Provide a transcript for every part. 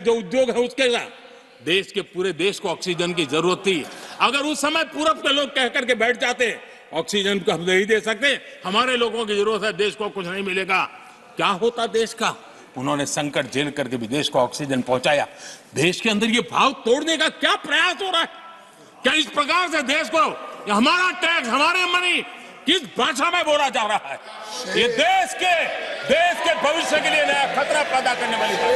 जो उद्योग है उसके साथ देश के पूरे देश को ऑक्सीजन की जरूरत थी। अगर उस समय पूरब के लोग कह करके बैठ जाते ऑक्सीजन को हम नहीं दे सकते, हमारे लोगों की जरूरत है, देश को कुछ नहीं मिलेगा, क्या होता देश का? उन्होंने संकट झेल करके भी देश को ऑक्सीजन पहुंचाया। देश के अंदर ये भाव तोड़ने का क्या प्रयास हो रहा है? क्या इस प्रकार से देश को हमारा टैक्स, हमारे मनी किस भाषा में बोला जा रहा है? ये देश के भविष्य के लिए नया खतरा पैदा करने वाली बात है।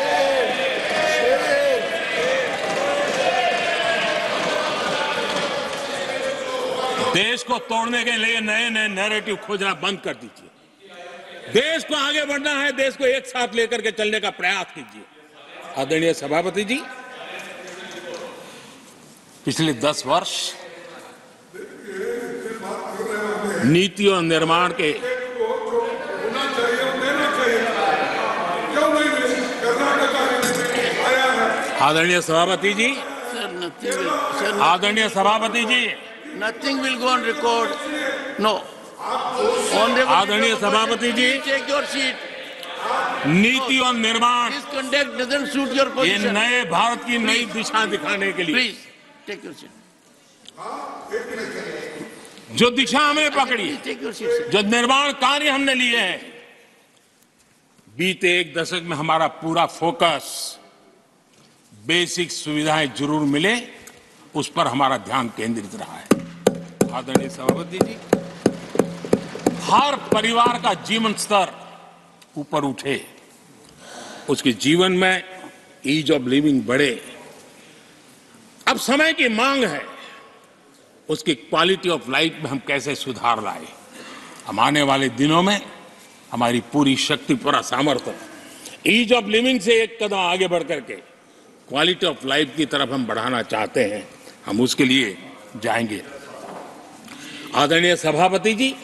देश को तोड़ने के लिए नए नए नैरेटिव खोजना बंद कर दीजिए। देश को आगे बढ़ना है, देश को एक साथ लेकर के चलने का प्रयास कीजिए। आदरणीय सभापति जी, पिछले 10 वर्ष नीति और निर्माण के आदरणीय सभापति जी, आदरणीय सभापति जी, nothing will go on record. No. आदरणीय सभापति जी, take your seat. नीति और निर्माण This conduct doesn't suit your ये position. नए भारत की नई दिशा दिखाने के लिए Please take your seat. जो दिशा हमने पकड़ी, Please take your seat, sir. जो निर्माण कार्य हमने लिए हैं, बीते 1 दशक में हमारा पूरा फोकस बेसिक सुविधाएं जरूर मिले उस पर हमारा ध्यान केंद्रित रहा है। आदरणीय सभापति जी, हर परिवार का जीवन स्तर ऊपर उठे, उसके जीवन में ईज ऑफ लिविंग बढ़े। अब समय की मांग है उसकी क्वालिटी ऑफ लाइफ में हम कैसे सुधार लाए। हम आने वाले दिनों में हमारी पूरी शक्ति, पूरा सामर्थ्य ईज ऑफ लिविंग से एक कदम आगे बढ़ करके क्वालिटी ऑफ लाइफ की तरफ हम बढ़ाना चाहते हैं। हम उसके लिए जाएंगे। आदरणीय सभापति जी,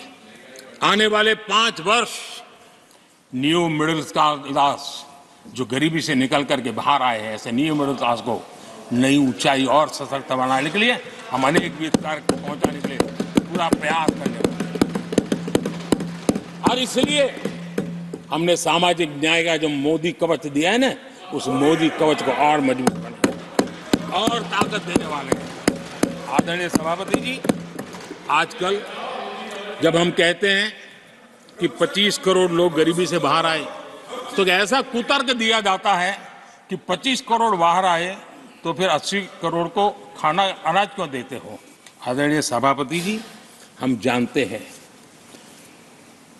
आने वाले 5 वर्ष न्यू मिडिल क्लास जो गरीबी से निकल करके बाहर आए हैं, ऐसे न्यू मिडिल क्लास को नई ऊंचाई और सशक्त बनाने के लिए हम अनेक वित्त कार्य पहुंचाने के लिए पूरा प्रयास करने वाले हैं। और इसलिए हमने सामाजिक न्याय का जो मोदी कवच दिया है ना, उस मोदी कवच को और मजबूत बनाए और ताकत देने वाले हैं। आदरणीय सभापति जी, आजकल जब हम कहते हैं कि 25 करोड़ लोग गरीबी से बाहर आए, तो ऐसा कुतर्क दिया जाता है कि 25 करोड़ बाहर आए तो फिर 80 करोड़ को खाना अनाज क्यों देते हो? आदरणीय सभापति जी, हम जानते हैं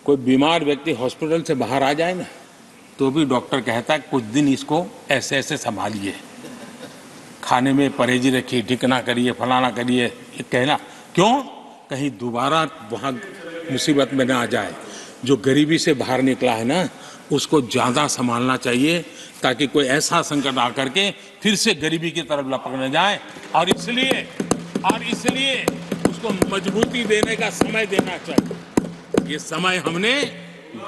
कोई बीमार व्यक्ति हॉस्पिटल से बाहर आ जाए ना, तो भी डॉक्टर कहता है कुछ दिन इसको ऐसे ऐसे संभालिए, खाने में परहेजी रखिए, ढिकना करिए, फलाना करिए। ये कहना क्यों? कहीं दोबारा वहाँ मुसीबत में ना आ जाए। जो गरीबी से बाहर निकला है ना, उसको ज़्यादा संभालना चाहिए ताकि कोई ऐसा संकट आकर के फिर से गरीबी की तरफ लपक न जाए। और इसलिए उसको मजबूती देने का समय देना चाहिए। ये समय हमने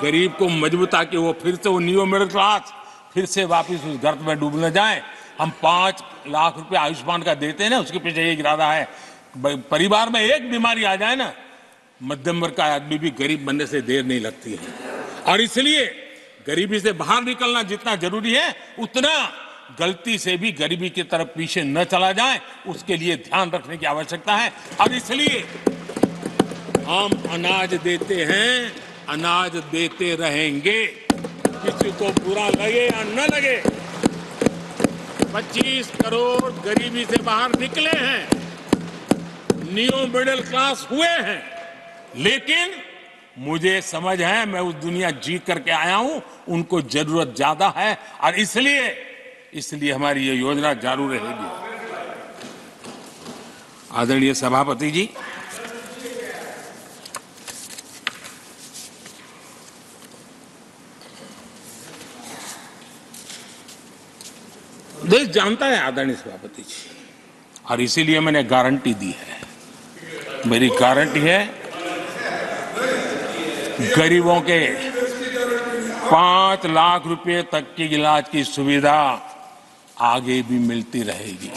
गरीब को मजबूत, ताकि वो फिर से वो न्यू मिडिल क्लास फिर से वापस उस गर्त में डूब न जाए। हम 5 लाख रुपए आयुष्मान का देते हैं ना, उसके पीछे ये इरादा है। परिवार में एक बीमारी आ जाए ना, मध्यम वर्ग का आदमी भी गरीब बनने से देर नहीं लगती है। और इसलिए गरीबी से बाहर निकलना जितना जरूरी है, उतना गलती से भी गरीबी की तरफ पीछे न चला जाए, उसके लिए ध्यान रखने की आवश्यकता है। और इसलिए हम अनाज देते हैं, अनाज देते रहेंगे, किसी को बुरा लगे या न लगे। 25 करोड़ गरीबी से बाहर निकले हैं, न्यू मिडिल क्लास हुए हैं, लेकिन मुझे समझ है, मैं उस दुनिया जी करके आया हूं, उनको जरूरत ज्यादा है। और इसलिए हमारी ये योजना जारी रहेगी। आदरणीय सभापति जी, देश जानता है आदरणीय सभापति जी, और इसीलिए मैंने गारंटी दी है। मेरी गारंटी है गरीबों के 5 लाख रुपए तक की इलाज की सुविधा आगे भी मिलती रहेगी।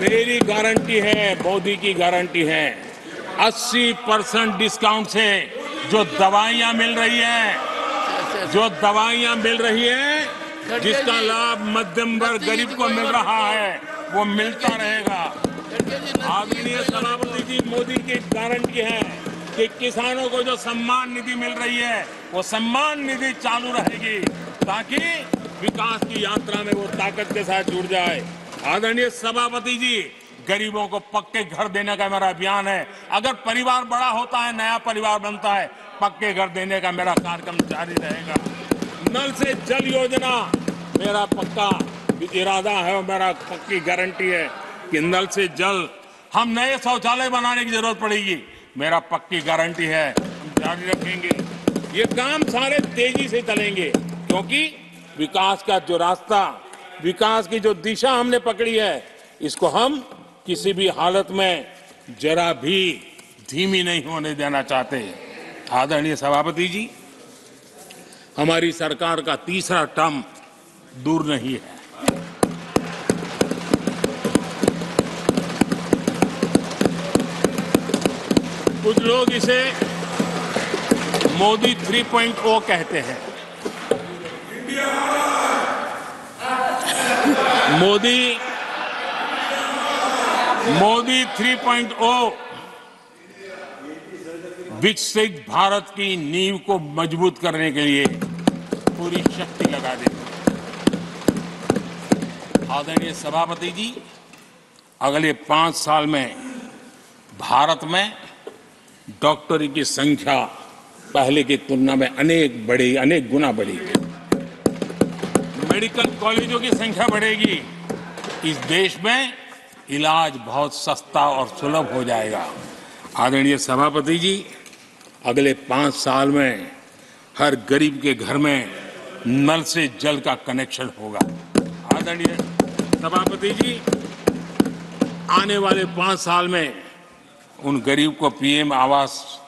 मेरी गारंटी है, मोदी की गारंटी है। 80% डिस्काउंट से जो दवाइयां मिल रही हैं, जो दवाइयां मिल रही है, जिसका लाभ मध्यम वर्ग गरीब को मिल रहा है, वो मिलता रहेगा। आदरणीय सभापति जी, मोदी की गारंटी है कि किसानों को जो सम्मान निधि मिल रही है, वो सम्मान निधि चालू रहेगी ताकि विकास की यात्रा में वो ताकत के साथ जुड़ जाए। आदरणीय सभापति जी, गरीबों को पक्के घर देने का मेरा अभियान है। अगर परिवार बड़ा होता है, नया परिवार बनता है, पक्के घर देने का मेरा कार्यक्रम जारी रहेगा। नल से जल योजना मेरा पक्का इरादा है और मेरा पक्की गारंटी है कि नल से जल, हम नए शौचालय बनाने की जरूरत पड़ेगी, मेरा पक्की गारंटी है, हम जारी रखेंगे। ये काम सारे तेजी से चलेंगे क्योंकि विकास का जो रास्ता, विकास की जो दिशा हमने पकड़ी है, इसको हम किसी भी हालत में जरा भी धीमी नहीं होने देना चाहते। आदरणीय सभापति जी, हमारी सरकार का तीसरा टर्म दूर नहीं है। कुछ लोग इसे मोदी 3.0 कहते हैं। मोदी 3.0 विकसित भारत की नींव को मजबूत करने के लिए पूरी शक्ति लगा देगा। आदरणीय सभापति जी, अगले 5 साल में भारत में डॉक्टरी की संख्या पहले की तुलना में अनेक गुना बढ़ेगी। मेडिकल कॉलेजों की संख्या बढ़ेगी। इस देश में इलाज बहुत सस्ता और सुलभ हो जाएगा। आदरणीय सभापति जी, अगले 5 साल में हर गरीब के घर में नल से जल का कनेक्शन होगा। आदरणीय सभापति जी, आने वाले 5 साल में उन गरीब को पीएम आवास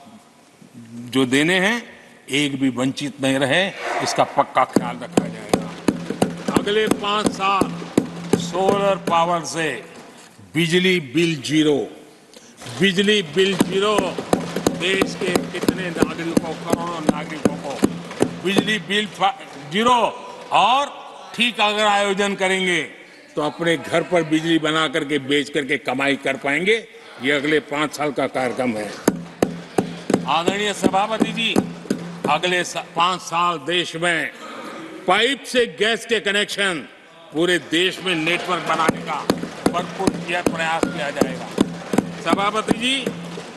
जो देने हैं, एक भी वंचित नहीं रहे, इसका पक्का ख्याल रखा जाएगा। अगले 5 साल सोलर पावर से बिजली बिल जीरो, देश के कितने नागरिकों, करोड़ों नागरिकों को बिजली बिल जीरो। और ठीक अगर आयोजन करेंगे तो अपने घर पर बिजली बना करके बेच करके कमाई कर पाएंगे। ये अगले 5 साल का कार्यक्रम है। आदरणीय सभापति जी, अगले 5 साल देश में पाइप से गैस के कनेक्शन, पूरे देश में नेटवर्क बनाने का भरपूर प्रयास किया जाएगा। सभापति जी,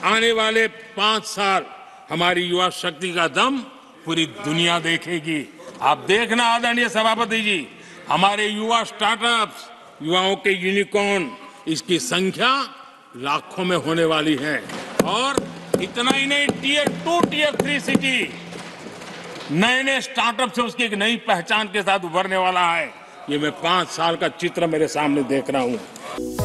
आने वाले 5 साल हमारी युवा शक्ति का दम पूरी दुनिया देखेगी। आप देखना आदरणीय सभापति जी, हमारे युवा स्टार्टअप्स, युवाओं के यूनिकॉर्न, इसकी संख्या लाखों में होने वाली है। और इतना ही नहीं, टियर 2, टियर 3 सिटी नए स्टार्टअप से उसकी एक नई पहचान के साथ उभरने वाला है। ये मैं 5 साल का चित्र मेरे सामने देख रहा हूँ।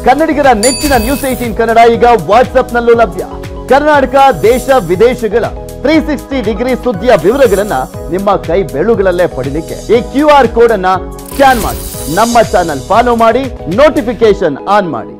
ಕನ್ನಡಿಗರ ನೆಚ್ಚಿನ ನ್ಯೂಸ್ 18 ಕನ್ನಡ ಈಗ ವಾಟ್ಸ್ಆಪ್ನಲ್ಲೂ ಲಭ್ಯ. ಕರ್ನಾಟಕ ದೇಶ ವಿದೇಶಗಳ 360 ಡಿಗ್ರಿ ಸುದ್ದಿಯ ವಿವರಗಳನ್ನ ನಿಮ್ಮ ಕೈ ಬೆರಳುಗಳಲ್ಲೇ ಪಡೆಯಲಿಕ್ಕೆ ಈ QR ಕೋಡ್ ಅನ್ನ ಸ್ಕ್ಯಾನ್ ಮಾಡಿ ನಮ್ಮ ಚಾನೆಲ್ ಫಾಲೋ ಮಾಡಿ, ನೋಟಿಫಿಕೇಶನ್ ಆನ್ ಮಾಡಿ.